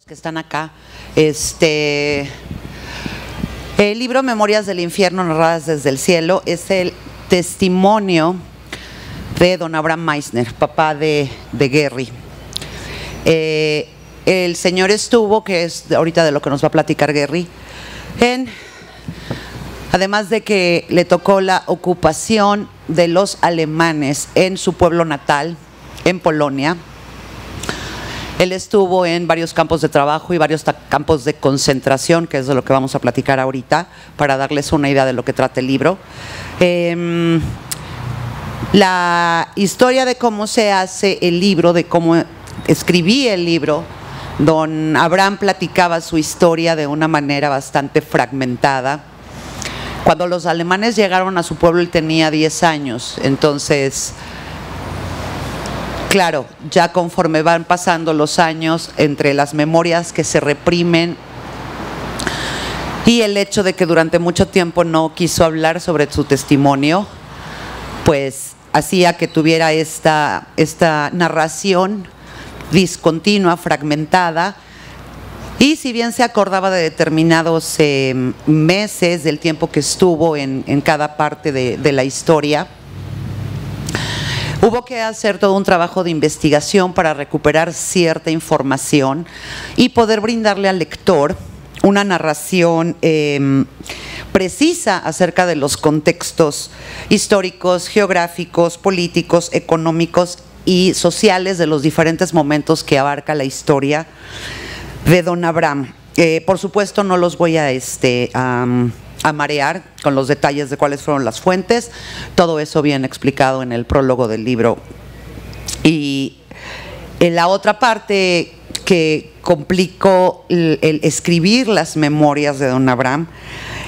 Que están acá, el libro Memorias del Infierno narradas desde el cielo es el testimonio de don Abraham Meisner, papá de Gary. El señor estuvo, que es ahorita de lo que nos va a platicar Gary, además de que le tocó la ocupación de los alemanes en su pueblo natal, en Polonia. Él estuvo en varios campos de trabajo y varios campos de concentración, que es de lo que vamos a platicar ahorita, para darles una idea de lo que trata el libro. La historia de cómo se hace el libro, de cómo escribí el libro, don Abraham platicaba su historia de una manera bastante fragmentada. Cuando los alemanes llegaron a su pueblo, él tenía 10 años, entonces... Claro, ya conforme van pasando los años, entre las memorias que se reprimen y el hecho de que durante mucho tiempo no quiso hablar sobre su testimonio, pues hacía que tuviera esta narración discontinua, fragmentada, y si bien se acordaba de determinados meses del tiempo que estuvo en cada parte de la historia, hubo que hacer todo un trabajo de investigación para recuperar cierta información y poder brindarle al lector una narración precisa acerca de los contextos históricos, geográficos, políticos, económicos y sociales de los diferentes momentos que abarca la historia de don Abraham. Por supuesto no los voy a marear con los detalles de cuáles fueron las fuentes, todo eso bien explicado en el prólogo del libro. Y en la otra parte que complicó el escribir las memorias de don Abraham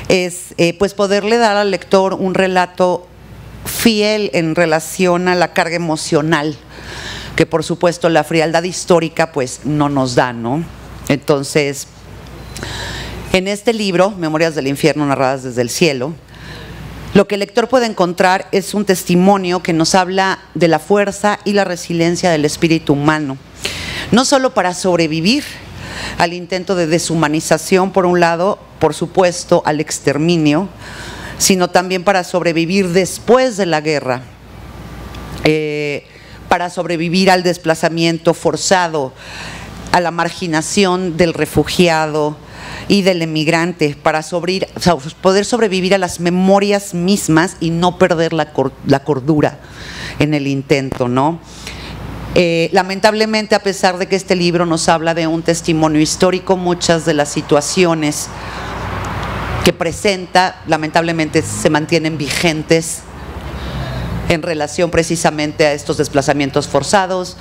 es pues poderle dar al lector un relato fiel en relación a la carga emocional, que por supuesto la frialdad histórica pues no nos da, ¿no? Entonces, en este libro, Memorias del Infierno narradas desde el cielo, lo que el lector puede encontrar es un testimonio que nos habla de la fuerza y la resiliencia del espíritu humano, no solo para sobrevivir al intento de deshumanización, por un lado, por supuesto, al exterminio, sino también para sobrevivir después de la guerra, para sobrevivir al desplazamiento forzado, a la marginación del refugiado y del emigrante, para poder sobrevivir a las memorias mismas y no perder la cordura en el intento, ¿no? Lamentablemente, a pesar de que este libro nos habla de un testimonio histórico, muchas de las situaciones que presenta, lamentablemente, se mantienen vigentes en relación precisamente a estos desplazamientos forzados,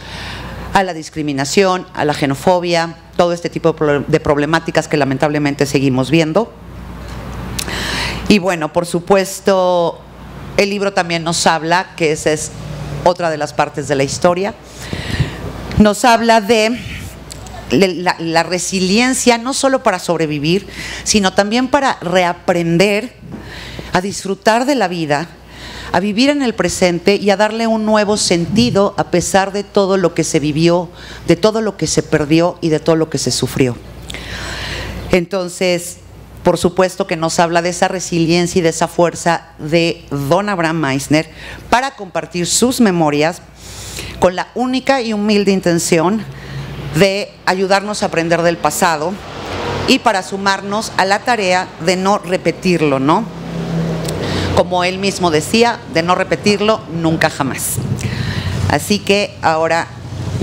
a la discriminación, a la xenofobia, todo este tipo de problemáticas que lamentablemente seguimos viendo. Y bueno, por supuesto, el libro también nos habla, que esa es otra de las partes de la historia, nos habla de la resiliencia, no solo para sobrevivir, sino también para reaprender a disfrutar de la vida, a vivir en el presente y a darle un nuevo sentido a pesar de todo lo que se vivió, de todo lo que se perdió y de todo lo que se sufrió. Entonces, por supuesto que nos habla de esa resiliencia y de esa fuerza de don Abraham Meisner para compartir sus memorias con la única y humilde intención de ayudarnos a aprender del pasado y para sumarnos a la tarea de no repetirlo, ¿no? Como él mismo decía, de no repetirlo nunca jamás. Así que ahora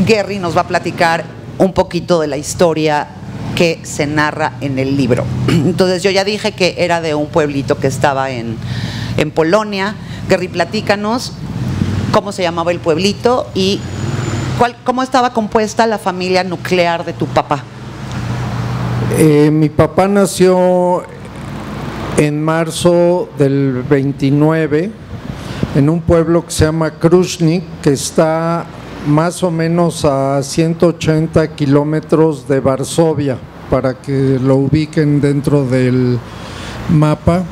Gary nos va a platicar un poquito de la historia que se narra en el libro. Entonces yo ya dije que era de un pueblito que estaba en Polonia. Gary, platícanos cómo se llamaba el pueblito y cómo estaba compuesta la familia nuclear de tu papá. Mi papá nació en marzo del 29 en un pueblo que se llama Krushnik, que está más o menos a 180 kilómetros de Varsovia, para que lo ubiquen dentro del mapa.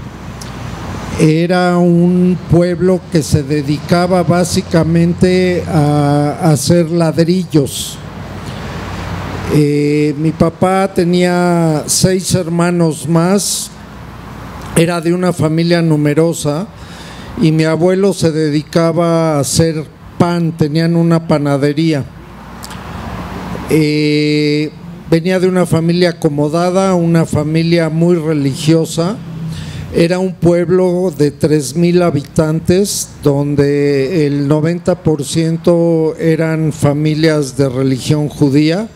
Era un pueblo que se dedicaba básicamente a hacer ladrillos. Mi papá tenía 6 hermanos más, era de una familia numerosa y mi abuelo se dedicaba a hacer pan, tenían una panadería. Venía de una familia acomodada, una familia muy religiosa. Era un pueblo de 3,000 habitantes donde el 90% eran familias de religión judía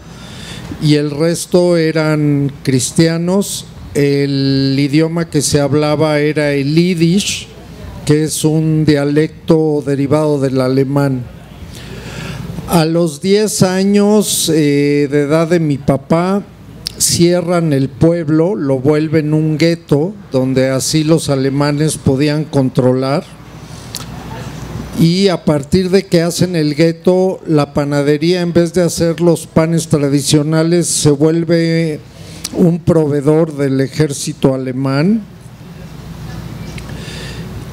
y el resto eran cristianos. El idioma que se hablaba era el Yiddish, que es un dialecto derivado del alemán. A los 10 años de edad de mi papá, cierran el pueblo, lo vuelven un gueto, donde así los alemanes podían controlar. Y a partir de que hacen el gueto, la panadería, en vez de hacer los panes tradicionales, se vuelve un proveedor del ejército alemán.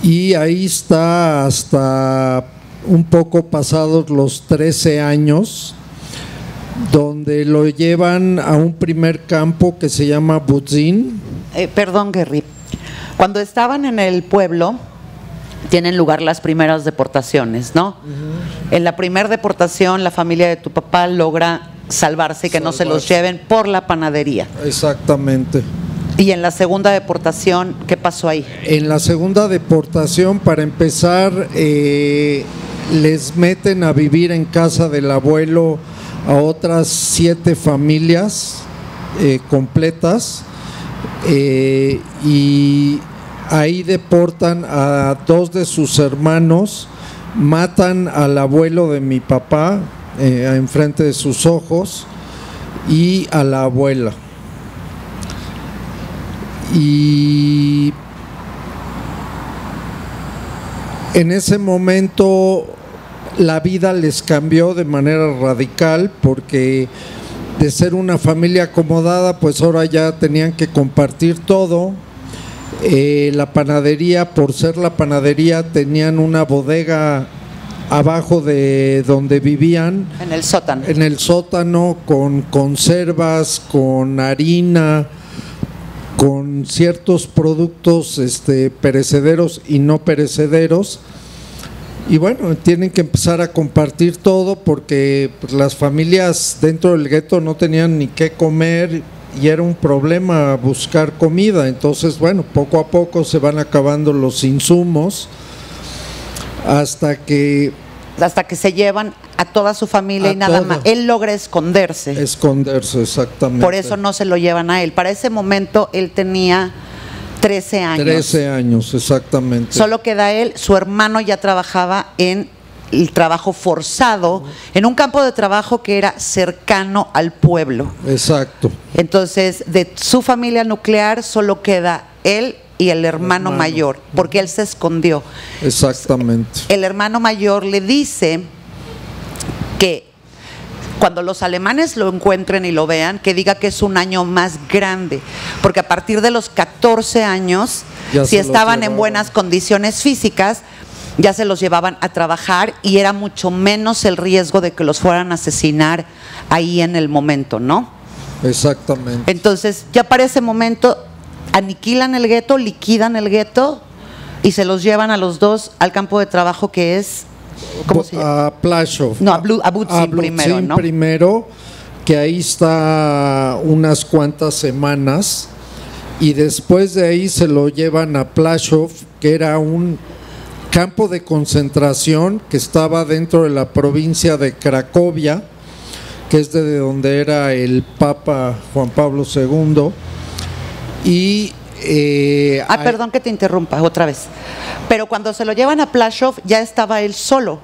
Y ahí está hasta un poco pasados los 13 años, donde lo llevan a un primer campo que se llama Budzin. Perdón, Gerry. Cuando estaban en el pueblo, tienen lugar las primeras deportaciones, ¿no? En la primera deportación, la familia de tu papá logra salvarse y que no se los lleven por la panadería. Exactamente. Y en la segunda deportación, ¿qué pasó ahí? En la segunda deportación, para empezar, les meten a vivir en casa del abuelo a otras 7 familias completas, y ahí deportan a 2 de sus hermanos, matan al abuelo de mi papá enfrente de sus ojos y a la abuela. Y en ese momento la vida les cambió de manera radical, porque de ser una familia acomodada, pues ahora ya tenían que compartir todo. La panadería, por ser la panadería, tenían una bodega abajo de donde vivían. En el sótano. En el sótano, con conservas, con harina, con ciertos productos perecederos y no perecederos. Y bueno, tienen que empezar a compartir todo, porque pues, las familias dentro del gueto no tenían ni qué comer y era un problema buscar comida. Entonces, bueno, poco a poco se van acabando los insumos hasta que se llevan a toda su familia y nada más. Él logra esconderse. Esconderse, exactamente. Por eso no se lo llevan a él. Para ese momento él tenía 13 años. 13 años, exactamente. Solo queda él. Su hermano ya trabajaba en el trabajo forzado, en un campo de trabajo que era cercano al pueblo. Exacto. Entonces, de su familia nuclear solo queda él y el hermano mayor, porque él se escondió. Exactamente. El hermano mayor le dice que cuando los alemanes lo encuentren y lo vean, que diga que es un año más grande, porque a partir de los 14 años, si estaban en buenas condiciones físicas, ya se los llevaban a trabajar y era mucho menos el riesgo de que los fueran a asesinar ahí en el momento, ¿no? Exactamente. Entonces, ya para ese momento aniquilan el gueto, liquidan el gueto y se los llevan a los dos al campo de trabajo que es, ¿cómo se llama? A Plaszow. No, a Budzin primero, ¿no? Primero, que ahí está unas cuantas semanas, y después de ahí se lo llevan a Plaszow, que era un campo de concentración que estaba dentro de la provincia de Cracovia, que es de donde era el Papa Juan Pablo II. Y perdón que te interrumpa otra vez, pero cuando se lo llevan a Plaszow ya estaba él solo,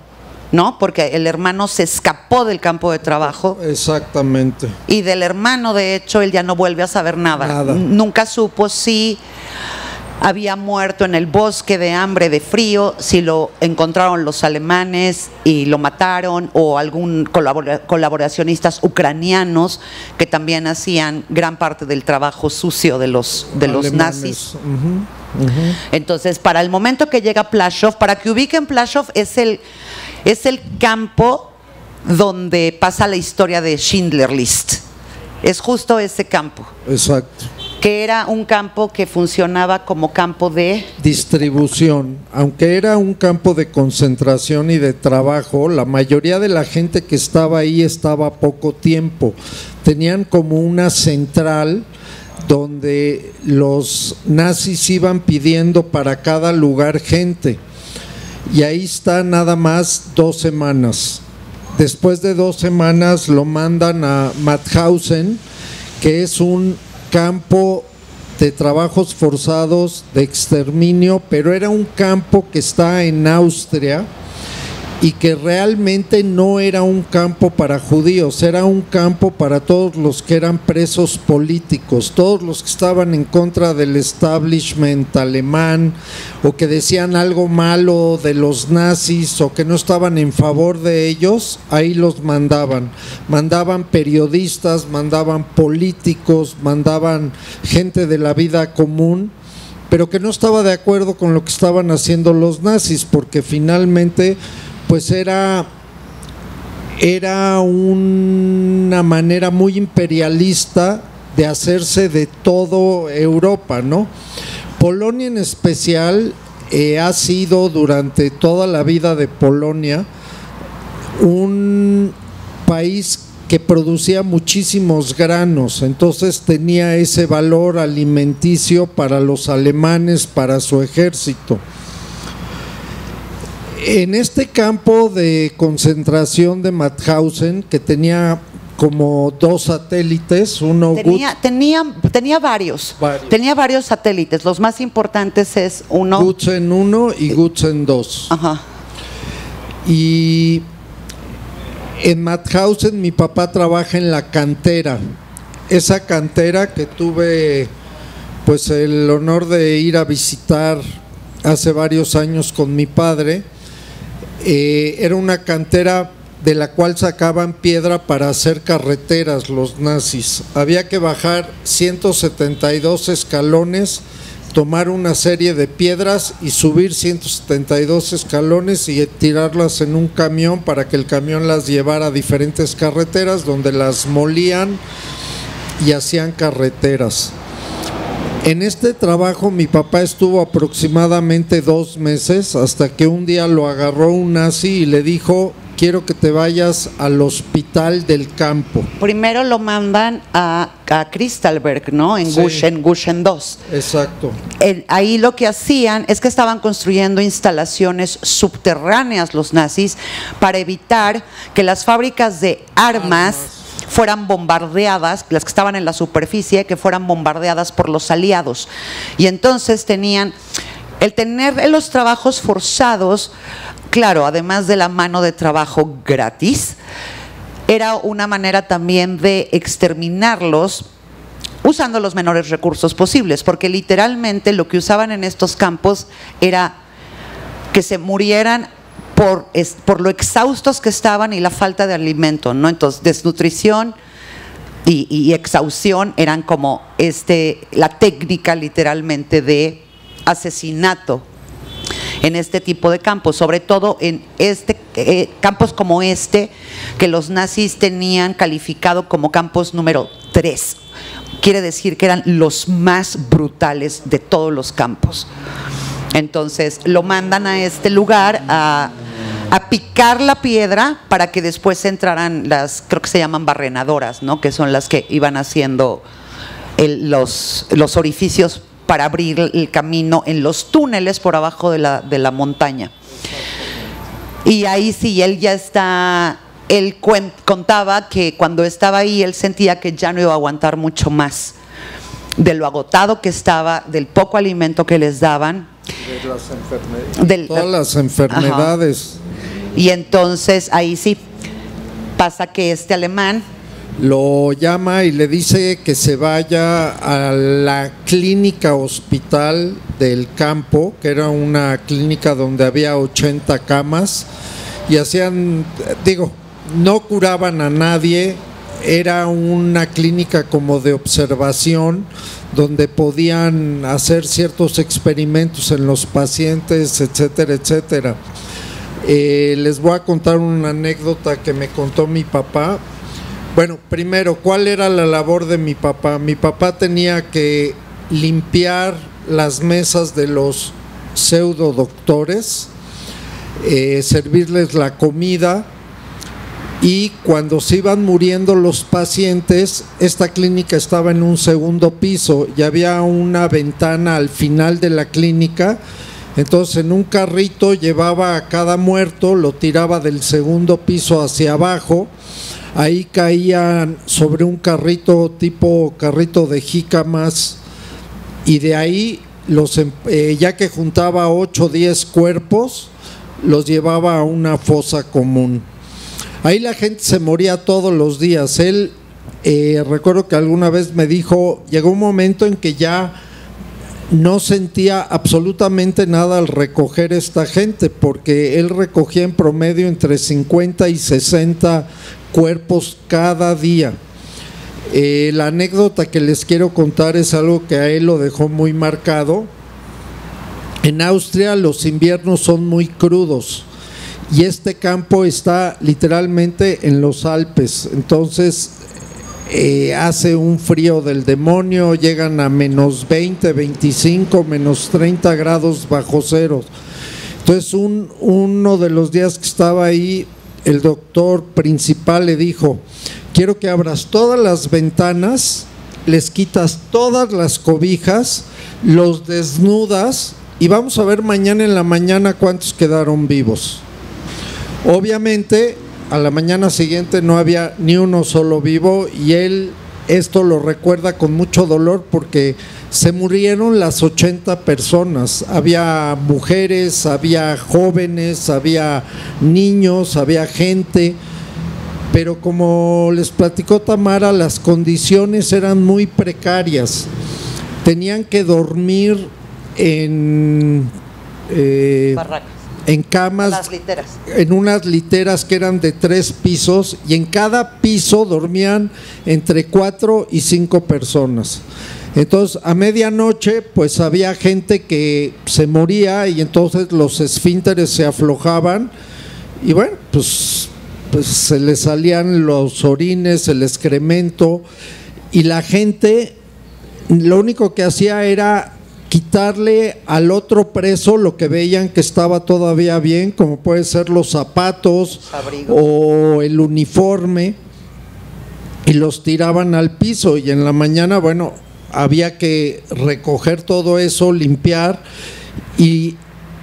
¿no? Porque el hermano se escapó del campo de trabajo. Exactamente. Y del hermano, de hecho, él ya no vuelve a saber nada. Nunca supo si había muerto en el bosque de hambre, de frío, si lo encontraron los alemanes y lo mataron, o algún colaboracionistas ucranianos que también hacían gran parte del trabajo sucio de los nazis. Entonces, para el momento que llega Plaszow, para que ubiquen Plaszow, es el campo donde pasa la historia de Schindler List. Es justo ese campo. Exacto. Que era un campo que funcionaba como campo de distribución. Aunque era un campo de concentración y de trabajo, la mayoría de la gente que estaba ahí estaba poco tiempo. Tenían como una central donde los nazis iban pidiendo para cada lugar gente. Y ahí está nada más 2 semanas. Después de 2 semanas lo mandan a Mauthausen, que es un campo de trabajos forzados, de exterminio, pero era un campo que está en Austria y que realmente no era un campo para judíos, era un campo para todos los que eran presos políticos, todos los que estaban en contra del establishment alemán o que decían algo malo de los nazis o que no estaban en favor de ellos, ahí los mandaban periodistas, mandaban políticos, mandaban gente de la vida común, pero que no estaba de acuerdo con lo que estaban haciendo los nazis, porque finalmente pues era una manera muy imperialista de hacerse de todo Europa, ¿no? Polonia en especial ha sido durante toda la vida de Polonia un país que producía muchísimos granos, entonces tenía ese valor alimenticio para los alemanes, para su ejército. En este campo de concentración de Mauthausen, que tenía como 2 satélites, uno tenía varios. Tenía varios satélites. Los más importantes es uno Gutzen 1 y Gutzen 2. Ajá. Y en Mauthausen mi papá trabaja en la cantera. Esa cantera que tuve pues el honor de ir a visitar hace varios años con mi padre. Era una cantera de la cual sacaban piedra para hacer carreteras los nazis. Había que bajar 172 escalones, tomar una serie de piedras y subir 172 escalones y tirarlas en un camión para que el camión las llevara a diferentes carreteras donde las molían y hacían carreteras. En este trabajo mi papá estuvo aproximadamente 2 meses hasta que un día lo agarró un nazi y le dijo: quiero que te vayas al hospital del campo. Primero lo mandan a Kristallberg, ¿no? En Gusen 2. Exacto. Ahí lo que hacían es que estaban construyendo instalaciones subterráneas los nazis para evitar que las fábricas de armas fueran bombardeadas, las que estaban en la superficie, que fueran bombardeadas por los aliados. Y entonces tenían, el tener los trabajos forzados, claro, además de la mano de trabajo gratis, era una manera también de exterminarlos usando los menores recursos posibles, porque literalmente lo que usaban en estos campos era que se murieran por lo exhaustos que estaban y la falta de alimento, ¿no? Entonces, desnutrición y exhaustión eran como la técnica literalmente de asesinato en este tipo de campos, sobre todo en campos como que los nazis tenían calificado como campos número 3. Quiere decir que eran los más brutales de todos los campos. Entonces lo mandan a este lugar a picar la piedra para que después entraran creo que se llaman barrenadoras, ¿no? Que son las que iban haciendo los orificios para abrir el camino en los túneles por abajo de la montaña. Y ahí sí, él contaba que cuando estaba ahí él sentía que ya no iba a aguantar mucho más de lo agotado que estaba, del poco alimento que les daban, de las enfermedades, todas las enfermedades. Ajá. Y entonces ahí sí pasa que alemán lo llama y le dice que se vaya a la clínica hospital del campo, que era una clínica donde había 80 camas y no curaban a nadie, era una clínica como de observación donde podían hacer ciertos experimentos en los pacientes, etcétera, etcétera. Les voy a contar una anécdota que me contó mi papá. Bueno, primero, ¿cuál era la labor de mi papá? Mi papá tenía que limpiar las mesas de los pseudo doctores, servirles la comida, y cuando se iban muriendo los pacientes, esta clínica estaba en un segundo piso y había una ventana al final de la clínica. Entonces en un carrito llevaba a cada muerto, lo tiraba del segundo piso hacia abajo, ahí caían sobre un carrito tipo carrito de jícamas, y de ahí ya que juntaba 8 o 10 cuerpos, los llevaba a una fosa común. Ahí la gente se moría todos los días. Él, recuerdo que alguna vez me dijo, llegó un momento en que ya no sentía absolutamente nada al recoger esta gente, porque él recogía en promedio entre 50 y 60 cuerpos cada día. La anécdota que les quiero contar es algo que a él lo dejó muy marcado. En Austria los inviernos son muy crudos y este campo está literalmente en los Alpes, entonces hace un frío del demonio, llegan a menos 20, 25, menos 30 grados bajo cero. Entonces uno de los días que estaba ahí, el doctor principal le dijo: quiero que abras todas las ventanas, les quitas todas las cobijas, los desnudas y vamos a ver mañana en la mañana cuántos quedaron vivos. Obviamente a la mañana siguiente no había ni uno solo vivo, y él esto lo recuerda con mucho dolor porque se murieron las 80 personas, había mujeres, había jóvenes, había niños, había gente, pero como les platicó Tamara, las condiciones eran muy precarias, tenían que dormir en barracas, en camas, en unas literas que eran de 3 pisos, y en cada piso dormían entre 4 y 5 personas. Entonces a medianoche pues había gente que se moría y entonces los esfínteres se aflojaban y bueno, pues se les salían los orines, el excremento, y la gente lo único que hacía era quitarle al otro preso lo que veían que estaba todavía bien, como puede ser los zapatos o el uniforme, y los tiraban al piso, y en la mañana, bueno, había que recoger todo eso, limpiar, y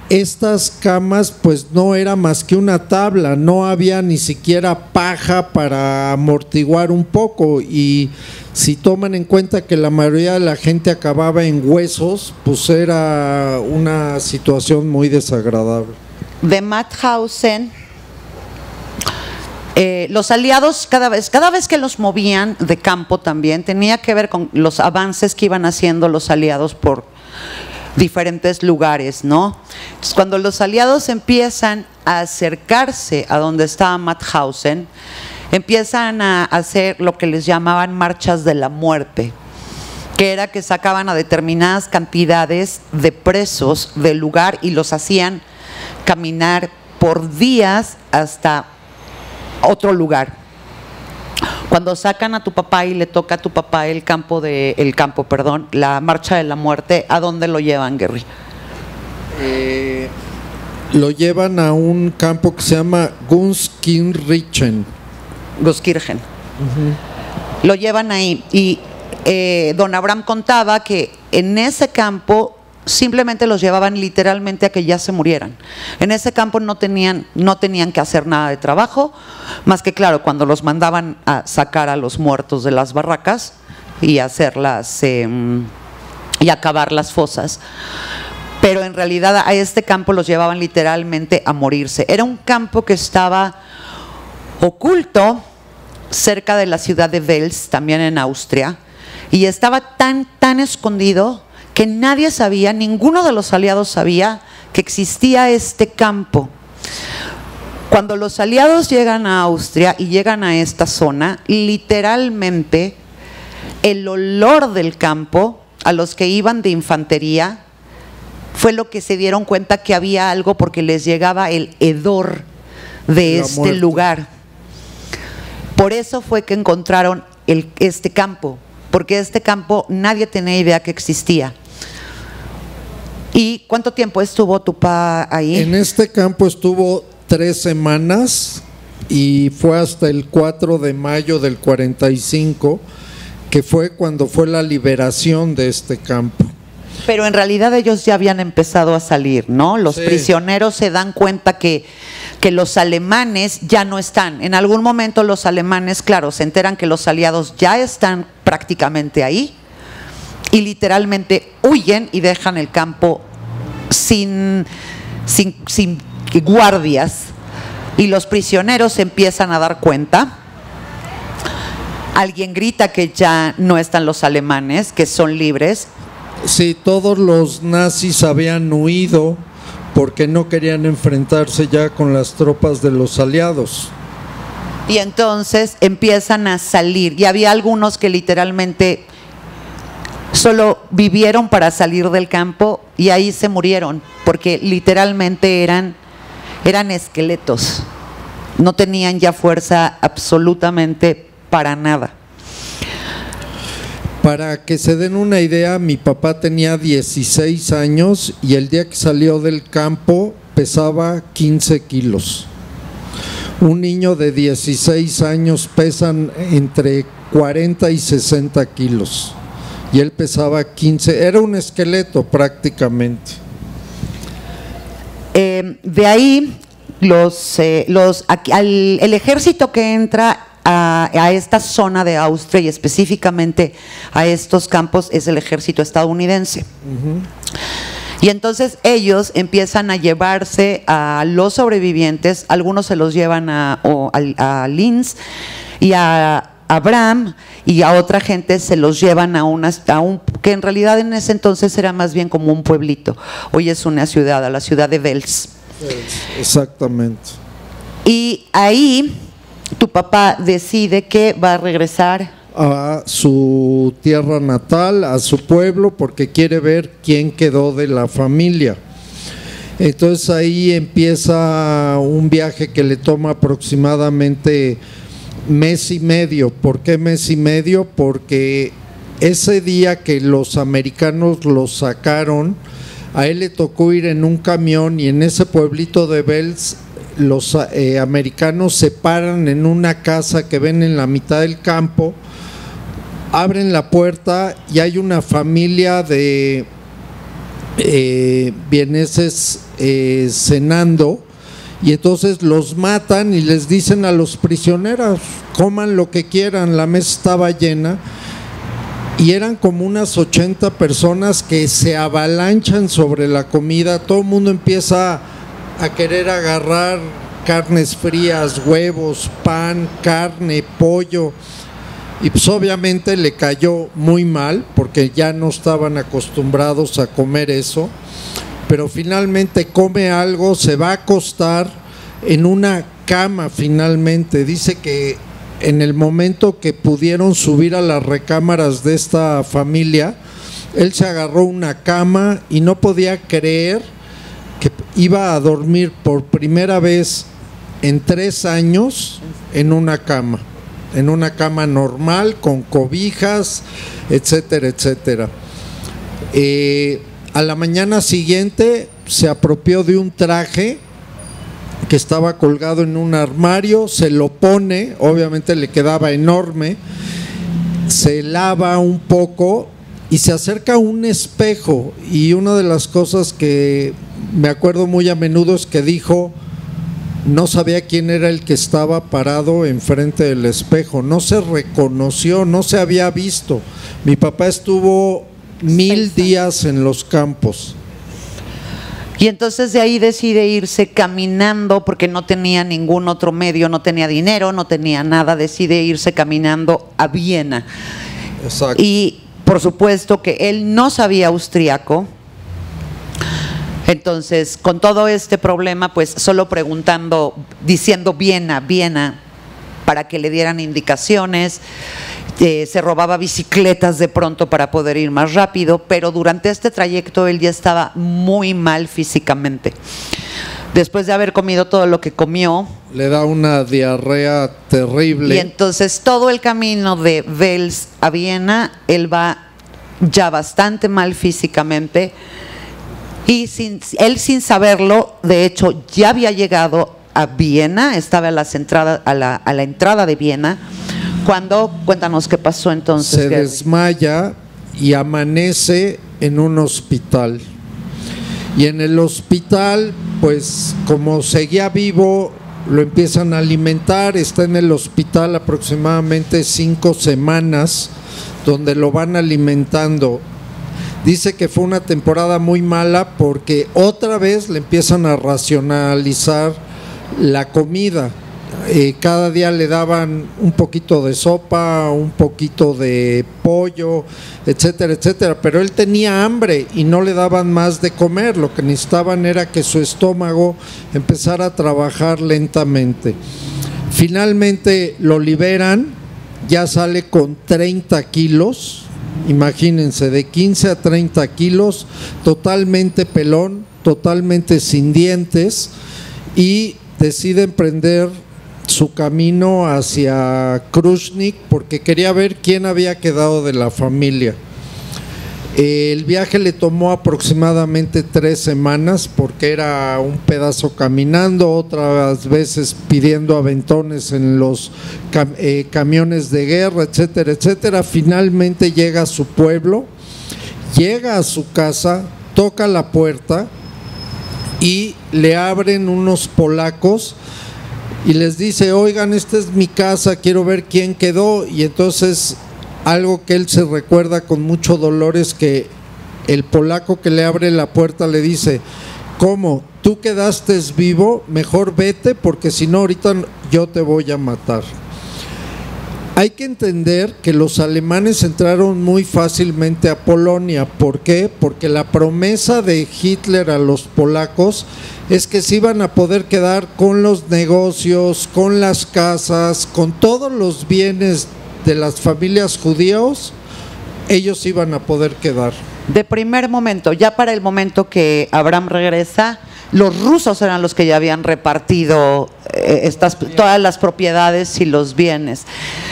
estas camas pues no era más que una tabla, no había ni siquiera paja para amortiguar un poco, y si toman en cuenta que la mayoría de la gente acababa en huesos, pues era una situación muy desagradable. De Mauthausen, los aliados cada vez que los movían de campo también tenía que ver con los avances que iban haciendo los aliados por diferentes lugares, ¿no? Entonces, cuando los aliados empiezan a acercarse a donde estaba Mauthausen, empiezan a hacer lo que les llamaban marchas de la muerte, que era que sacaban a determinadas cantidades de presos del lugar y los hacían caminar por días hasta otro lugar. Cuando sacan a tu papá y le toca a tu papá la marcha de la muerte, ¿a dónde lo llevan, Gerry? Lo llevan a un campo que se llama Gunskirchen. Lo llevan ahí, y don Abraham contaba que en ese campo simplemente los llevaban literalmente a que ya se murieran. En ese campo no tenían que hacer nada de trabajo, más que claro, cuando los mandaban a sacar a los muertos de las barracas y hacerlas y acabar las fosas. Pero en realidad a este campo los llevaban literalmente a morirse. Era un campo que estaba oculto cerca de la ciudad de Wels, también en Austria, y estaba tan escondido que nadie sabía, ninguno de los aliados sabía que existía este campo. Cuando los aliados llegan a Austria y llegan a esta zona, literalmente el olor del campo, a los que iban de infantería, fue lo que se dieron cuenta que había algo, porque les llegaba el hedor de este lugar. Por eso fue que encontraron este campo, porque este campo nadie tenía idea que existía. ¿Y cuánto tiempo estuvo tu papá ahí? En este campo estuvo 3 semanas y fue hasta el 4 de mayo del 45, que fue cuando fue la liberación de este campo. Pero en realidad ellos ya habían empezado a salir, ¿no? Los Sí. prisioneros se dan cuenta que los alemanes ya no están. En algún momento los alemanes, claro, se enteran que los aliados ya están prácticamente ahí y literalmente huyen y dejan el campo sin guardias, y los prisioneros se empiezan a dar cuenta. Alguien grita que ya no están los alemanes, que son libres. Sí, todos los nazis habían huido porque no querían enfrentarse ya con las tropas de los aliados. Y entonces empiezan a salir, y había algunos que literalmente solo vivieron para salir del campo y ahí se murieron, porque literalmente eran esqueletos, no tenían ya fuerza absolutamente para nada. Para que se den una idea, mi papá tenía 16 años y el día que salió del campo pesaba 15 kilos. Un niño de 16 años pesan entre 40 y 60 kilos y él pesaba 15, era un esqueleto prácticamente. De ahí el ejército que entra a esta zona de Austria y específicamente a estos campos es el ejército estadounidense. Y entonces ellos empiezan a llevarse a los sobrevivientes, algunos se los llevan a Linz y a Abraham, y a otra gente se los llevan a un que en realidad en ese entonces era más bien como un pueblito, hoy es una ciudad, a la ciudad de Wels. Exactamente. Y ahí tu papá decide que va a regresar a su tierra natal, a su pueblo, porque quiere ver quién quedó de la familia. Entonces ahí empieza un viaje que le toma aproximadamente mes y medio. ¿Por qué mes y medio? Porque ese día que los americanos lo sacaron, a él le tocó ir en un camión y en ese pueblito de Wels los americanos se paran en una casa que ven en la mitad del campo, abren la puerta y hay una familia de vieneses cenando, y entonces los matan y les dicen a los prisioneros: coman lo que quieran, la mesa estaba llena. Y eran como unas 80 personas que se avalanchan sobre la comida, todo el mundo empieza a querer agarrar carnes frías, huevos, pan, carne, pollo, y pues obviamente le cayó muy mal porque ya no estaban acostumbrados a comer eso, pero finalmente come algo, se va a acostar en una cama finalmente. Dice que en el momento que pudieron subir a las recámaras de esta familia, él se agarró una cama y no podía creer que iba a dormir por primera vez en 3 años en una cama normal, con cobijas, etcétera, etcétera. A la mañana siguiente se apropió de un traje que estaba colgado en un armario, se lo pone, obviamente le quedaba enorme, se lava un poco y se acerca a un espejo, y una de las cosas que me acuerdo muy a menudo es que dijo: no sabía quién era el que estaba parado enfrente del espejo, no se reconoció, no se había visto. Mi papá estuvo 1000 días en los campos. Y entonces de ahí decide irse caminando porque no tenía ningún otro medio, no tenía dinero, no tenía nada, decide irse caminando a Viena. Exacto. Y por supuesto que él no sabía austriaco, entonces con todo este problema pues solo preguntando, diciendo Viena, Viena, para que le dieran indicaciones. Se robaba bicicletas de pronto para poder ir más rápido, pero durante este trayecto él ya estaba muy mal físicamente. Después de haber comido todo lo que comió, le da una diarrea terrible. Y entonces todo el camino de Wels a Viena, él va ya bastante mal físicamente y él sin saberlo, de hecho ya había llegado a Viena, estaba a la entrada de Viena, cuando, cuéntanos qué pasó entonces. Se desmaya y amanece en un hospital. Y en el hospital, pues como seguía vivo, lo empiezan a alimentar, está en el hospital aproximadamente 5 semanas, donde lo van alimentando. Dice que fue una temporada muy mala porque otra vez le empiezan a racionalizar la comida. Cada día le daban un poquito de sopa, un poquito de pollo, etcétera, etcétera, pero él tenía hambre y no le daban más de comer. Lo que necesitaban era que su estómago empezara a trabajar lentamente. Finalmente lo liberan, ya sale con 30 kilos, imagínense, de 15 a 30 kilos, totalmente pelón, totalmente sin dientes, y decide emprender su camino hacia Kruzhnik porque quería ver quién había quedado de la familia. El viaje le tomó aproximadamente 3 semanas porque era un pedazo caminando, otras veces pidiendo aventones en los camiones de guerra, etcétera, etcétera. Finalmente llega a su pueblo, llega a su casa, toca la puerta y le abren unos polacos y les dice: oigan, esta es mi casa, quiero ver quién quedó. Y entonces algo que él se recuerda con mucho dolor es que el polaco que le abre la puerta le dice: ¿cómo? ¿Tú quedaste vivo? Mejor vete porque si no ahorita yo te voy a matar. Hay que entender que los alemanes entraron muy fácilmente a Polonia. ¿Por qué? Porque la promesa de Hitler a los polacos es que se iban a poder quedar con los negocios, con las casas, con todos los bienes de las familias judíos, ellos iban a poder quedar. De primer momento, ya para el momento que Abraham regresa, los rusos eran los que ya habían repartido todas las propiedades y los bienes.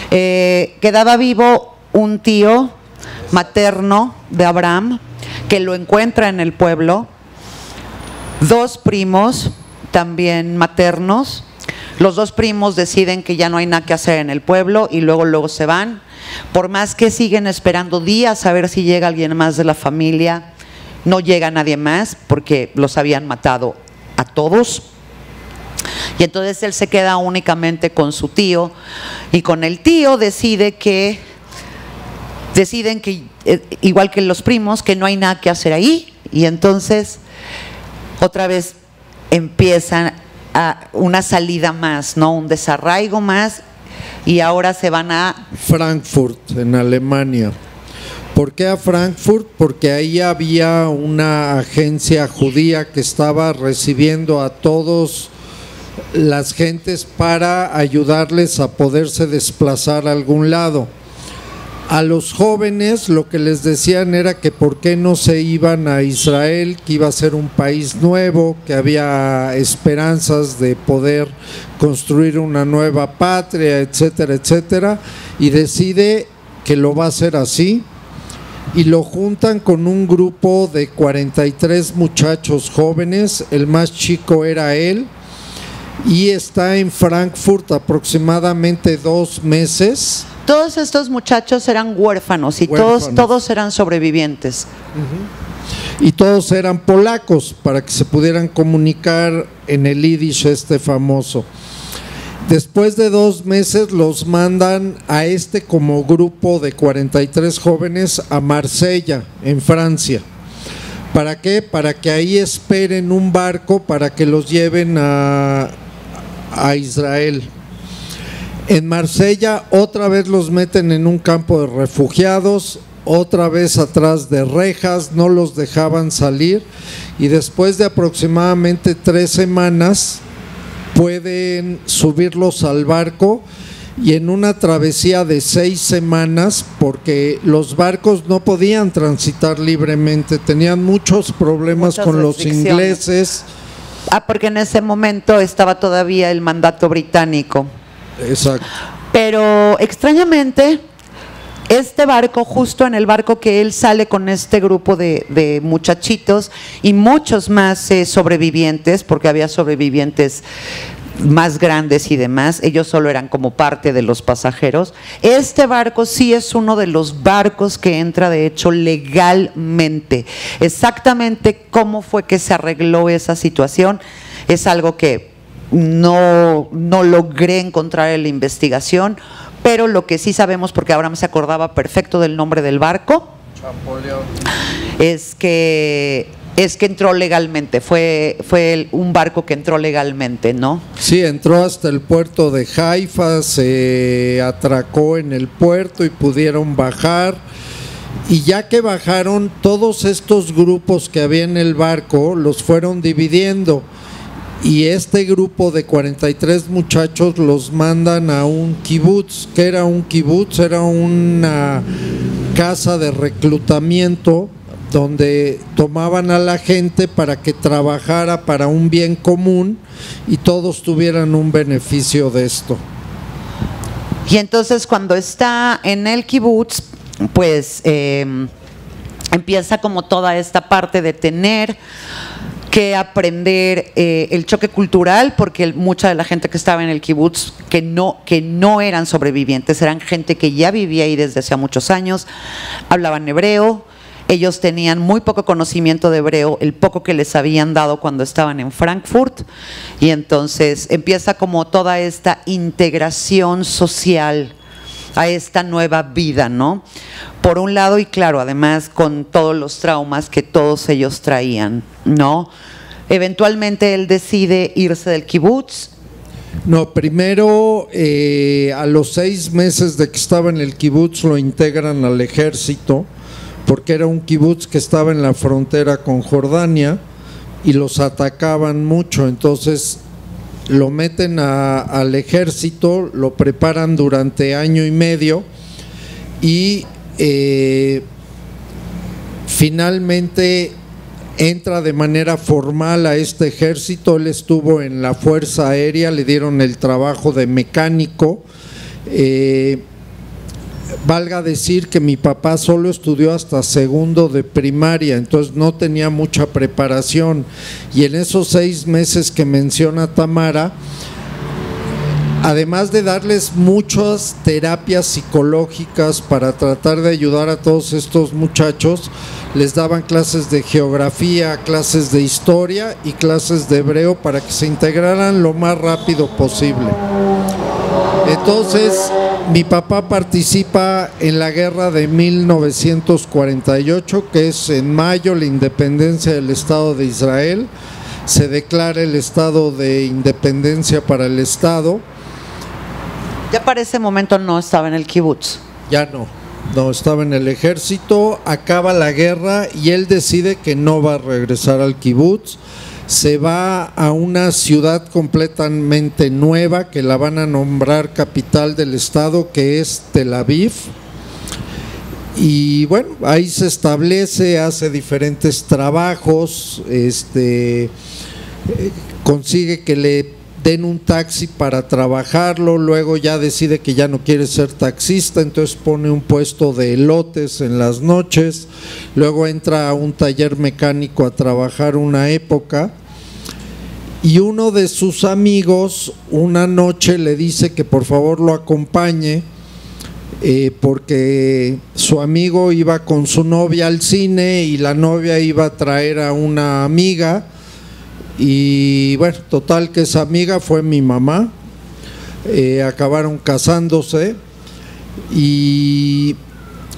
Quedaba vivo un tío materno de Abraham que lo encuentra en el pueblo, 2 primos también maternos. Los 2 primos deciden que ya no hay nada que hacer en el pueblo y luego se van. Por más que siguen esperando días a ver si llega alguien más de la familia, no llega nadie más porque los habían matado a todos. Y entonces él se queda únicamente con su tío y con el tío deciden que igual que los primos, que no hay nada que hacer ahí, y entonces otra vez empiezan a una salida más, ¿no? Un desarraigo más, y ahora se van a Frankfurt, en Alemania. ¿Por qué a Frankfurt? Porque ahí había una agencia judía que estaba recibiendo a todos las gentes para ayudarles a poderse desplazar a algún lado. A los jóvenes lo que les decían era que por qué no se iban a Israel, que iba a ser un país nuevo, que había esperanzas de poder construir una nueva patria, etcétera, etcétera, y decide que lo va a hacer así. Y lo juntan con un grupo de 43 muchachos jóvenes, el más chico era él, y está en Frankfurt aproximadamente 2 meses. Todos estos muchachos eran huérfanos y todos eran sobrevivientes. Y todos eran polacos para que se pudieran comunicar en el yiddish famoso. Después de 2 meses los mandan a como grupo de 43 jóvenes a Marsella, en Francia. ¿Para qué? Para que ahí esperen un barco para que los lleven a Israel. En Marsella otra vez los meten en un campo de refugiados, otra vez atrás de rejas, no los dejaban salir, y después de aproximadamente 3 semanas pueden subirlos al barco, y en una travesía de 6 semanas, porque los barcos no podían transitar libremente, tenían muchos problemas con los ingleses, Porque en ese momento estaba todavía el mandato británico. Exacto. Pero extrañamente, este barco, justo en el barco que él sale con este grupo de muchachitos y muchos más sobrevivientes, porque había sobrevivientes más grandes y demás, ellos solo eran como parte de los pasajeros. Este barco sí es uno de los barcos que entra de hecho legalmente. Exactamente cómo fue que se arregló esa situación es algo que no logré encontrar en la investigación, pero lo que sí sabemos, porque Abraham se acordaba perfecto del nombre del barco, Champollion, es que entró legalmente, fue un barco que entró legalmente, ¿no? Sí, entró hasta el puerto de Haifa, se atracó en el puerto y pudieron bajar. Y ya que bajaron, todos estos grupos que había en el barco los fueron dividiendo. Y este grupo de 43 muchachos los mandan a un kibutz. ¿Qué era un kibutz? Era una casa de reclutamiento donde tomaban a la gente para que trabajara para un bien común y todos tuvieran un beneficio de esto. Y entonces cuando está en el kibutz, pues empieza como toda esta parte de tener que aprender el choque cultural, porque mucha de la gente que estaba en el kibutz que no eran sobrevivientes, eran gente que ya vivía ahí desde hacía muchos años, hablaban hebreo. Ellos tenían muy poco conocimiento de hebreo, el poco que les habían dado cuando estaban en Frankfurt, y entonces empieza como toda esta integración social a esta nueva vida, ¿no? Por un lado, y claro, además con todos los traumas que todos ellos traían, ¿no? Eventualmente él decide irse del kibutz. No, primero a los 6 meses de que estaba en el kibutz lo integran al ejército, porque era un kibutz que estaba en la frontera con Jordania y los atacaban mucho, entonces lo meten al ejército, lo preparan durante año y medio y finalmente entra de manera formal a este ejército. Él estuvo en la Fuerza Aérea, le dieron el trabajo de mecánico. Valga decir que mi papá solo estudió hasta segundo de primaria, entonces no tenía mucha preparación, y en esos 6 meses que menciona Tamara, además de darles muchas terapias psicológicas para tratar de ayudar a todos estos muchachos, les daban clases de geografía, clases de historia y clases de hebreo para que se integraran lo más rápido posible. Entonces mi papá participa en la guerra de 1948, que es en mayo, la independencia del Estado de Israel. Se declara el estado de independencia para el Estado. Ya para ese momento no estaba en el kibutz. Ya no estaba en el ejército. Acaba la guerra y él decide que no va a regresar al kibutz. Se va a una ciudad completamente nueva que la van a nombrar capital del estado, que es Tel Aviv. Y bueno, ahí se establece, hace diferentes trabajos, consigue que le den un taxi para trabajarlo, luego ya decide que ya no quiere ser taxista, entonces pone un puesto de elotes en las noches, luego entra a un taller mecánico a trabajar una época, y uno de sus amigos una noche le dice que por favor lo acompañe, porque su amigo iba con su novia al cine y la novia iba a traer a una amiga. Y bueno, total que esa amiga fue mi mamá, acabaron casándose. Y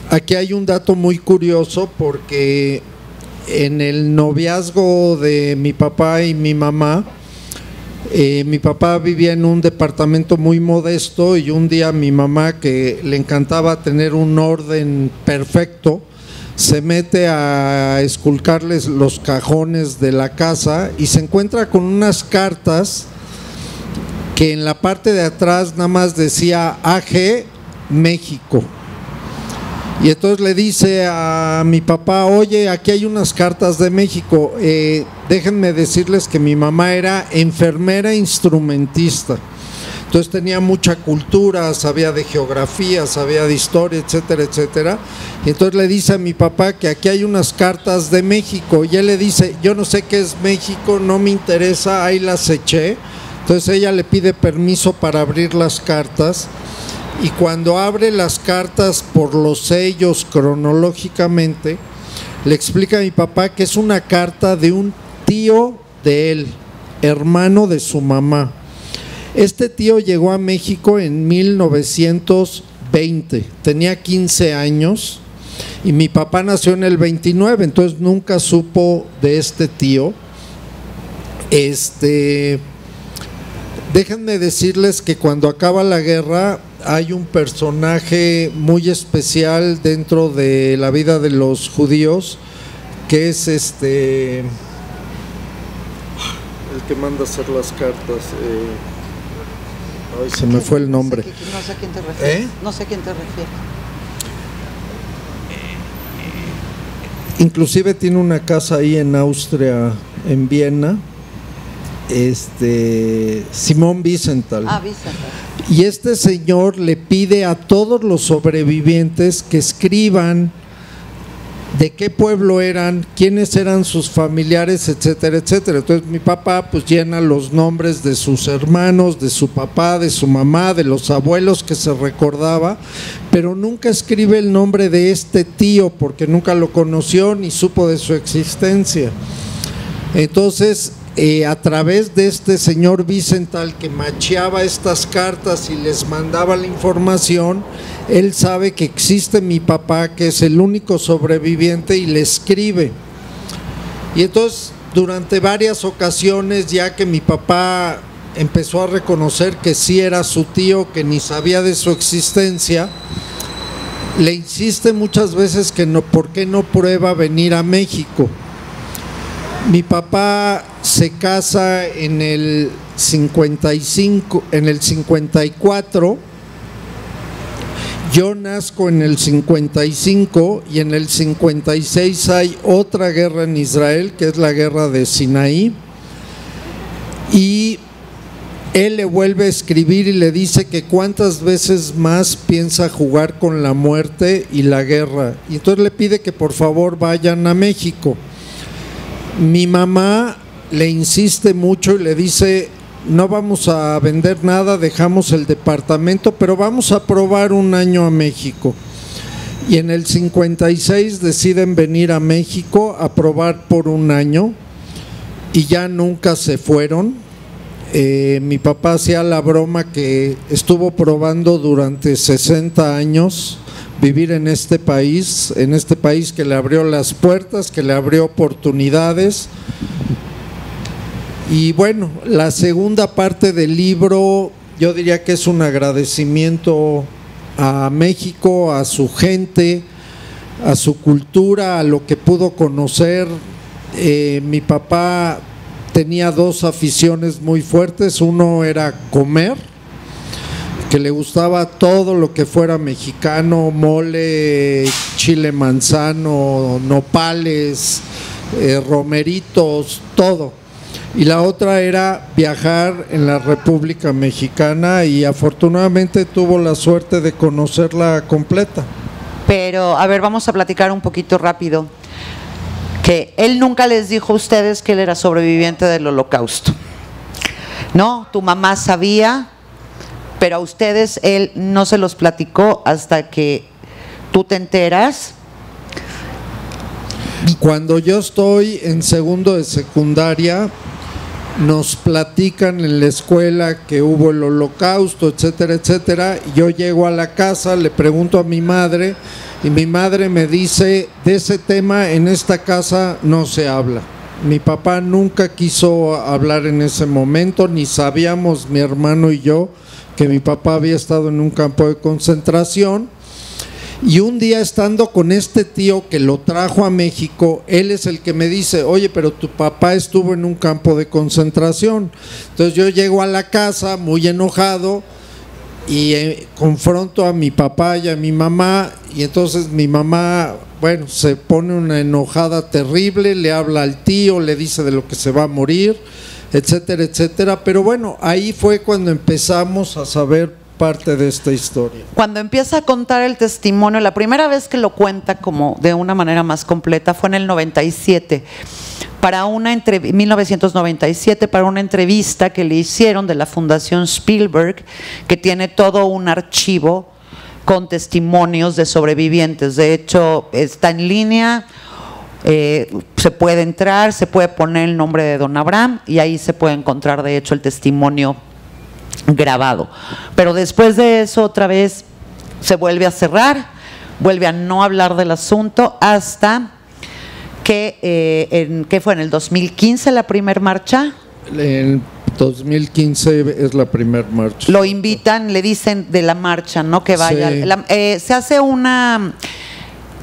aquí hay un dato muy curioso, porque en el noviazgo de mi papá y mi mamá, mi papá vivía en un departamento muy modesto, y un día mi mamá, que le encantaba tener un orden perfecto, se mete a esculcarles los cajones de la casa y se encuentra con unas cartas que en la parte de atrás nada más decía AG México. Y entonces le dice a mi papá: oye, aquí hay unas cartas de México, déjenme decirles que mi mamá era enfermera instrumentista, entonces tenía mucha cultura, sabía de geografía, sabía de historia, etcétera, etcétera. Y entonces le dice a mi papá que aquí hay unas cartas de México, y él le dice: yo no sé qué es México, no me interesa, ahí las eché. Entonces ella le pide permiso para abrir las cartas, y cuando abre las cartas por los sellos cronológicamente, le explica a mi papá que es una carta de un tío de él, hermano de su mamá. Este tío llegó a México en 1920, tenía 15 años, y mi papá nació en el 29, entonces nunca supo de este tío. Déjenme decirles que cuando acaba la guerra hay un personaje muy especial dentro de la vida de los judíos, que es el que manda hacer las cartas. Ay, se me fue el nombre. No sé a quién te refieres. No sé a quién te refieres. Inclusive tiene una casa ahí en Austria, en Viena. Simón Wiesenthal. Wiesenthal. Y este señor le pide a todos los sobrevivientes que escriban de qué pueblo eran, quiénes eran sus familiares, etcétera, etcétera. Entonces mi papá pues llena los nombres de sus hermanos, de su papá, de su mamá, de los abuelos que se recordaba, pero nunca escribe el nombre de este tío porque nunca lo conoció ni supo de su existencia. Entonces a través de este señor Wiesenthal, que macheaba estas cartas y les mandaba la información, él sabe que existe mi papá, que es el único sobreviviente, y le escribe. Y entonces durante varias ocasiones, ya que mi papá empezó a reconocer que sí era su tío, que ni sabía de su existencia, le insiste muchas veces que no, ¿por qué no prueba venir a México? Mi papá se casa en el 55, en el 54, yo nazco en el 55, y en el 56 hay otra guerra en Israel, que es la guerra de Sinaí, y él le vuelve a escribir y le dice que cuántas veces más piensa jugar con la muerte y la guerra, y entonces le pide que por favor vayan a México. Mi mamá le insiste mucho y le dice: no vamos a vender nada, dejamos el departamento, pero vamos a probar un año a México. Y en el 56 deciden venir a México a probar por un año, y ya nunca se fueron. Mi papá hacía la broma que estuvo probando durante 60 años vivir en este país que le abrió las puertas, que le abrió oportunidades. Y bueno, la segunda parte del libro yo diría que es un agradecimiento a México, a su gente, a su cultura, a lo que pudo conocer. Mi papá tenía dos aficiones muy fuertes: uno era comer, que le gustaba todo lo que fuera mexicano, mole, chile manzano, nopales, romeritos, todo. Y la otra era viajar en la República Mexicana, y afortunadamente tuvo la suerte de conocerla completa. Pero, a ver, vamos a platicar un poquito rápido. Que él nunca les dijo a ustedes que él era sobreviviente del Holocausto. No, tu mamá sabía, pero a ustedes él no se los platicó hasta que tú te enteras. Cuando yo estoy en segundo de secundaria, nos platican en la escuela que hubo el Holocausto, etcétera, etcétera. Yo llego a la casa, le pregunto a mi madre, y mi madre me dice: de ese tema en esta casa no se habla. Mi papá nunca quiso hablar en ese momento, ni sabíamos mi hermano y yo que mi papá había estado en un campo de concentración. Y un día, estando con este tío que lo trajo a México, él es el que me dice: oye, pero tu papá estuvo en un campo de concentración. Entonces yo llego a la casa muy enojado y confronto a mi papá y a mi mamá, y entonces mi mamá, bueno, se pone una enojada terrible, le habla al tío, le dice de lo que se va a morir, etcétera, etcétera. Pero bueno, ahí fue cuando empezamos a saber parte de esta historia. Cuando empieza a contar el testimonio, la primera vez que lo cuenta como de una manera más completa fue en el 97, 1997, para una entrevista que le hicieron de la Fundación Spielberg, que tiene todo un archivo con testimonios de sobrevivientes. De hecho, está en línea, se puede entrar, se puede poner el nombre de don Abraham y ahí se puede encontrar, de hecho, el testimonio grabado. Pero después de eso, otra vez se vuelve a cerrar, vuelve a no hablar del asunto hasta que, ¿qué fue? En el 2015 la primer marcha. En 2015 es la primer marcha. Lo invitan, le dicen de la marcha, ¿no? Que vaya. Sí. Se hace una…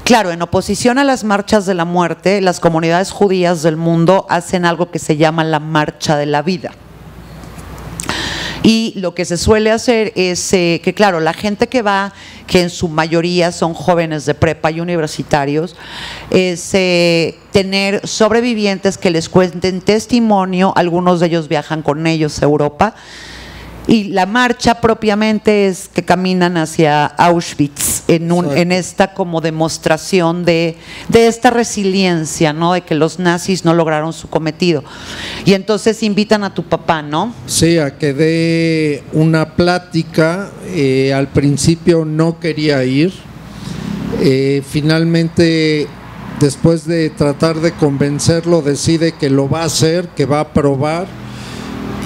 Claro, en oposición a las marchas de la muerte, las comunidades judías del mundo hacen algo que se llama la marcha de la vida. Y lo que se suele hacer es que, claro, la gente que va, que en su mayoría son jóvenes de prepa y universitarios, es tener sobrevivientes que les cuenten testimonio. Algunos de ellos viajan con ellos a Europa. Y la marcha propiamente es que caminan hacia Auschwitz en esta como demostración de esta resiliencia, ¿no? De que los nazis no lograron su cometido. Y entonces invitan a tu papá, ¿no? Sí, a que dé una plática. Al principio no quería ir. Finalmente, después de tratar de convencerlo, decide que lo va a hacer, que va a probar.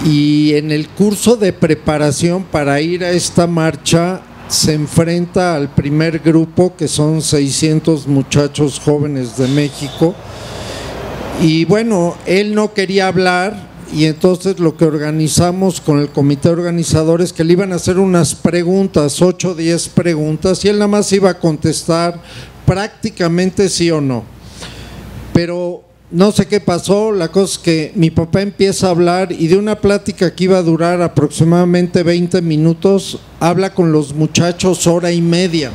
Y en el curso de preparación para ir a esta marcha se enfrenta al primer grupo, que son 600 muchachos jóvenes de México. Y bueno, él no quería hablar, y entonces lo que organizamos con el comité organizador es que le iban a hacer unas preguntas, 8 o 10 preguntas, y él nada más iba a contestar prácticamente sí o no. Pero no sé qué pasó, la cosa es que mi papá empieza a hablar, y de una plática que iba a durar aproximadamente 20 minutos, habla con los muchachos hora y media.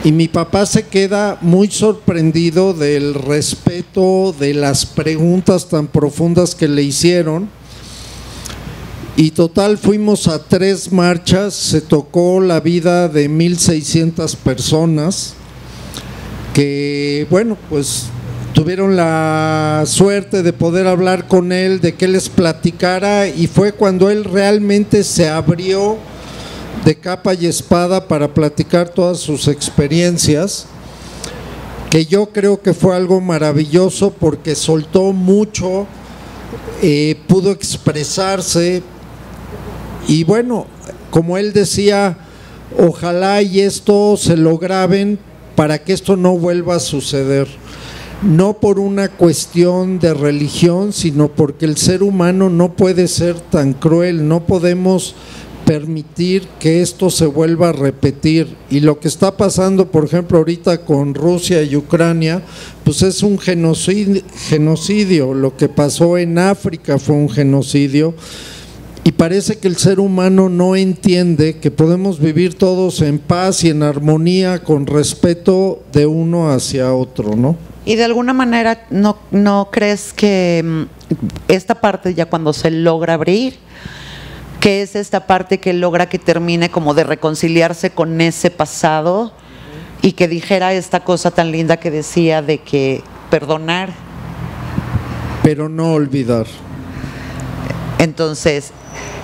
Y mi papá se queda muy sorprendido del respeto, de las preguntas tan profundas que le hicieron. Y total, fuimos a 3 marchas, se tocó la vida de 1,600 personas que, bueno, pues tuvieron la suerte de poder hablar con él, de que él les platicara, y fue cuando él realmente se abrió de capa y espada para platicar todas sus experiencias, que yo creo que fue algo maravilloso porque soltó mucho, pudo expresarse, y bueno, como él decía, ojalá y esto se lo graben para que esto no vuelva a suceder. No por una cuestión de religión, sino porque el ser humano no puede ser tan cruel, no podemos permitir que esto se vuelva a repetir. Y lo que está pasando, por ejemplo, ahorita con Rusia y Ucrania, pues es un genocidio. Lo que pasó en África fue un genocidio. Y parece que el ser humano no entiende que podemos vivir todos en paz y en armonía, con respeto de uno hacia otro, ¿no? Y de alguna manera, ¿no crees que esta parte ya cuando se logra abrir, que es esta parte que logra que termine como de reconciliarse con ese pasado y que dijera esta cosa tan linda que decía de que perdonar, pero no olvidar? Entonces,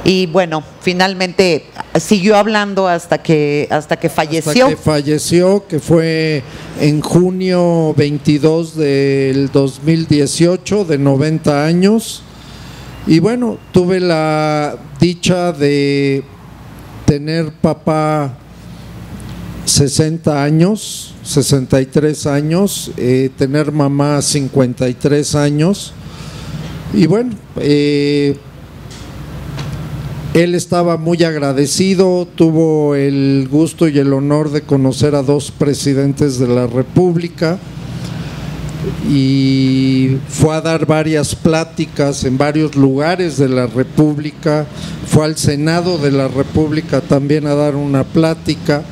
y bueno, finalmente siguió hablando hasta que falleció. Hasta que falleció, que fue en junio 22 del 2018, de 90 años. Y bueno, tuve la dicha de tener papá 60 años, 63 años, tener mamá 53 años. Y bueno, él estaba muy agradecido, tuvo el gusto y el honor de conocer a 2 presidentes de la República, y fue a dar varias pláticas en varios lugares de la República, fue al Senado de la República también a dar una plática.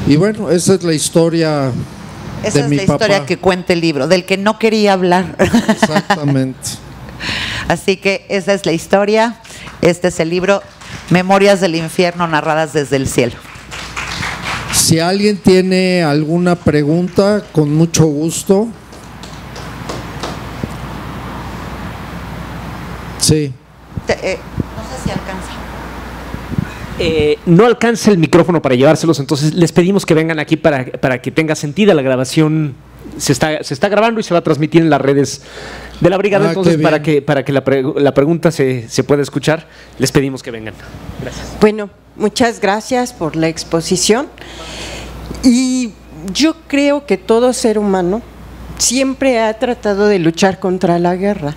Y bueno, esa es la historia Esa de es mi la historia papá. que cuenta el libro, del que no quería hablar. Exactamente. Así que esa es la historia. Este es el libro Memorias del Infierno narradas desde el cielo. Si alguien tiene alguna pregunta, con mucho gusto. Sí. No sé si alcanza. No alcanza el micrófono para llevárselos, entonces les pedimos que vengan aquí para que tenga sentido la grabación. Se está grabando y se va a transmitir en las redes de la brigada, entonces para que la pregunta se pueda escuchar, les pedimos que vengan. Gracias. Bueno, muchas gracias por la exposición. Y yo creo que todo ser humano siempre ha tratado de luchar contra la guerra.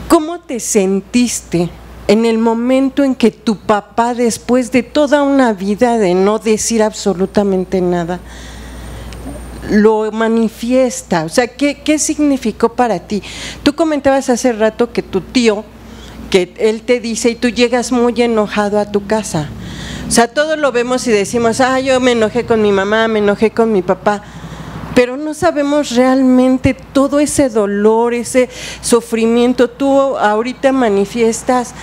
¿Cómo te sentiste en el momento en que tu papá, después de toda una vida de no decir absolutamente nada, lo manifiesta? O sea, ¿qué significó para ti? Tú comentabas hace rato que tu tío, que él te dice y tú llegas muy enojado a tu casa. O sea, todos lo vemos y decimos, yo me enojé con mi mamá, me enojé con mi papá, pero no sabemos realmente todo ese dolor, ese sufrimiento. Tú ahorita manifiestas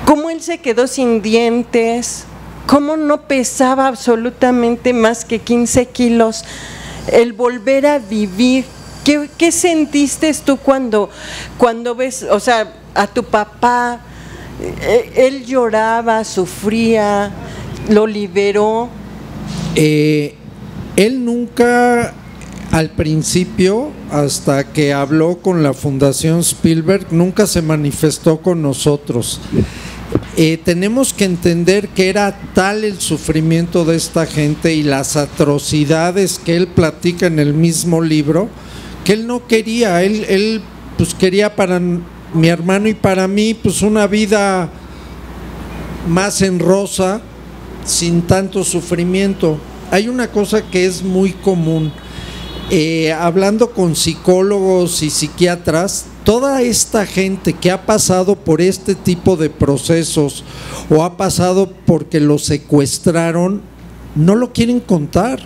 cómo él se quedó sin dientes, cómo no pesaba absolutamente más que 15 kilos, el volver a vivir. ¿Qué sentiste tú cuando ves, o sea, a tu papá? Él lloraba, sufría, lo liberó. Él nunca, al principio, hasta que habló con la Fundación Spielberg, nunca se manifestó con nosotros. Tenemos que entender que era tal el sufrimiento de esta gente y las atrocidades que él platica en el mismo libro, que él no quería, él pues quería para mi hermano y para mí pues una vida más en rosa, sin tanto sufrimiento. Hay una cosa que es muy común, hablando con psicólogos y psiquiatras, toda esta gente que ha pasado por este tipo de procesos o ha pasado porque lo secuestraron, no lo quieren contar,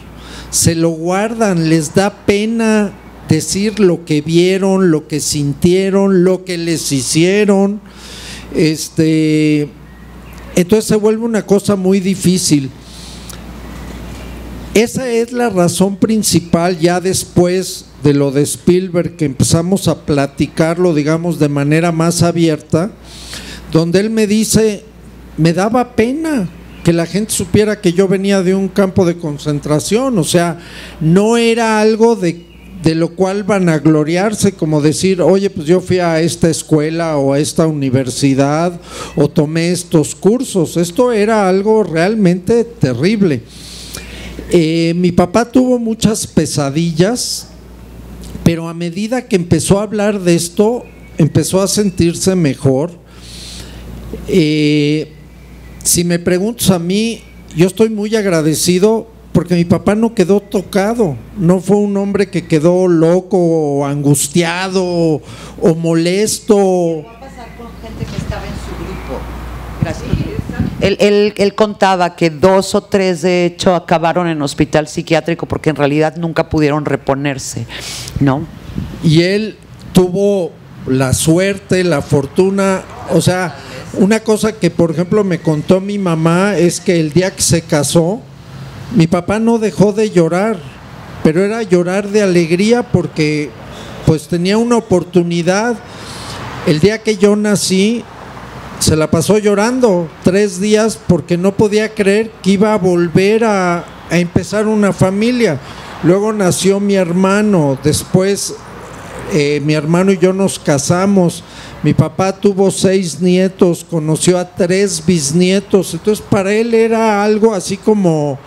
se lo guardan, les da pena decir lo que vieron, lo que sintieron, lo que les hicieron. Entonces se vuelve una cosa muy difícil. Esa es la razón principal, ya después de lo de Spielberg, que empezamos a platicarlo, digamos, de manera más abierta, donde él me dice, me daba pena que la gente supiera que yo venía de un campo de concentración, o sea, no era algo de lo cual vanagloriarse, como decir, oye, pues yo fui a esta escuela o a esta universidad o tomé estos cursos. Esto era algo realmente terrible. Mi papá tuvo muchas pesadillas, pero a medida que empezó a hablar de esto, empezó a sentirse mejor. Si me preguntas a mí, yo estoy muy agradecido porque mi papá no quedó tocado, no fue un hombre que quedó loco o angustiado o molesto. ¿Qué va a pasar con gente que estaba en su grupo? Gracias. Él contaba que 2 o 3 de hecho acabaron en hospital psiquiátrico porque en realidad nunca pudieron reponerse, ¿no? Y él tuvo la suerte, la fortuna, o sea, una cosa que por ejemplo me contó mi mamá es que el día que se casó, mi papá no dejó de llorar, pero era llorar de alegría porque pues tenía una oportunidad. El día que yo nací se la pasó llorando 3 días porque no podía creer que iba a volver a empezar una familia. Luego nació mi hermano, después mi hermano y yo nos casamos. Mi papá tuvo 6 nietos, conoció a 3 bisnietos, entonces para él era algo así como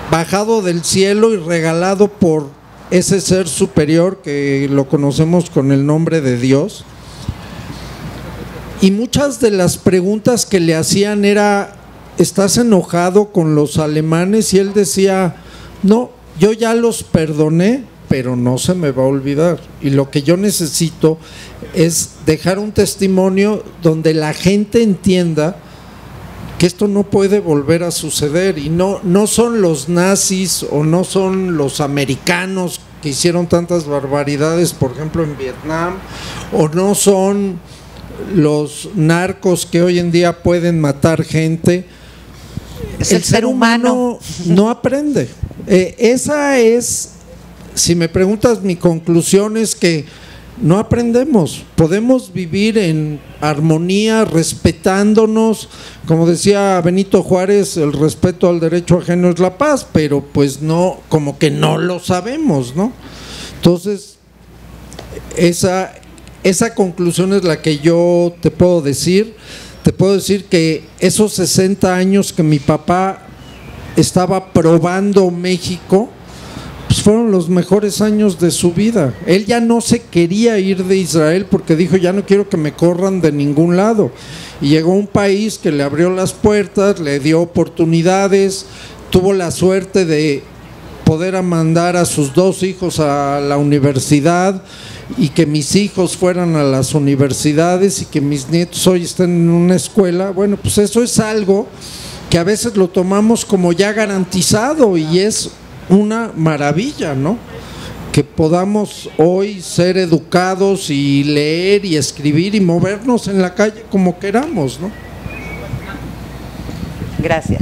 bajado del cielo y regalado por ese ser superior que lo conocemos con el nombre de Dios. Y muchas de las preguntas que le hacían era, ¿estás enojado con los alemanes? Y él decía, no, yo ya los perdoné, pero no se me va a olvidar. Y lo que yo necesito es dejar un testimonio donde la gente entienda que esto no puede volver a suceder. Y no son los nazis o no son los americanos que hicieron tantas barbaridades, por ejemplo en Vietnam, o no son los narcos que hoy en día pueden matar gente. Es el ser humano. No aprende. Esa es, si me preguntas, mi conclusión es que no aprendemos. Podemos vivir en armonía, respetándonos. Como decía Benito Juárez, el respeto al derecho ajeno es la paz, pero pues no, como que no lo sabemos, ¿no? Entonces, esa conclusión es la que yo te puedo decir. Te puedo decir que esos 60 años que mi papá estaba probando México, pues fueron los mejores años de su vida. Él ya no se quería ir de Israel porque dijo, ya no quiero que me corran de ningún lado. Y llegó a un país que le abrió las puertas, le dio oportunidades, tuvo la suerte de poder mandar a sus 2 hijos a la universidad y que mis hijos fueran a las universidades y que mis nietos hoy estén en una escuela. Bueno, pues eso es algo que a veces lo tomamos como ya garantizado y es una maravilla, ¿no? Que podamos hoy ser educados y leer y escribir y movernos en la calle como queramos, ¿no? Gracias.